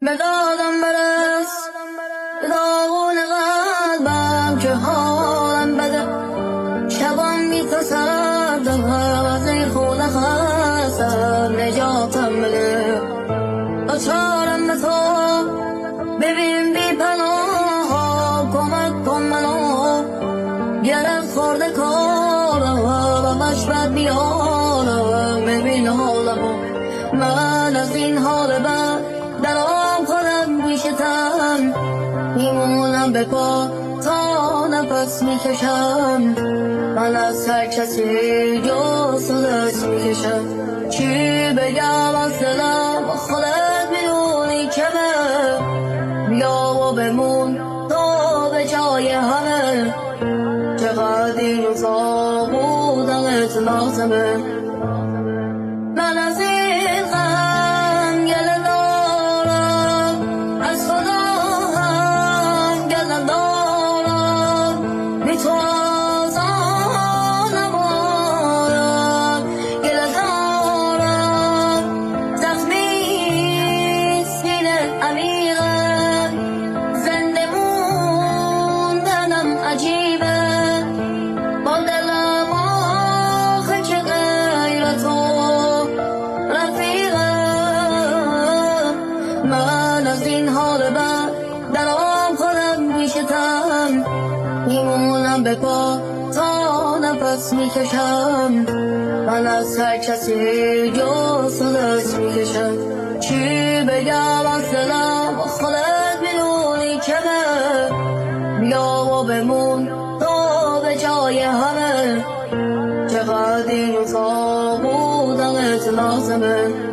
به دادم برس به داغون قلبم که حالم بده. شبان میترسم از این خونه خستم نجاتم بده. دچارم به تو ببین بی پناه کمک کن منو گرم خورده کارم و مشبت بیارم. ببین حالمو من از این حال بد در آن خودم میشتم میمونم به پا تا نفس میکشم. من از هر کسی جز تو دست میکشم. چی بگم از دلم خودت میدونی کمه. بیا و بمون تو به جای همه. چقدر این روزا بودنت لازمه. من از این غم گله دارم از خدا هم گله دارم. بی تو از آن نبارم گله دارم. زخمی سینه عمیقه زنده موندنم عجیبه. با دلم آخه که غیر تو من از این حال بد در آن خودم میشتم میمونم به پا تا نفس میکشم. من از هر کسی جز تو دست میکشم. چی بگم از دلم خودت میدونی کمه. بیا و بمون تو به جای همه. چقدر این روزا بودنت لازمه.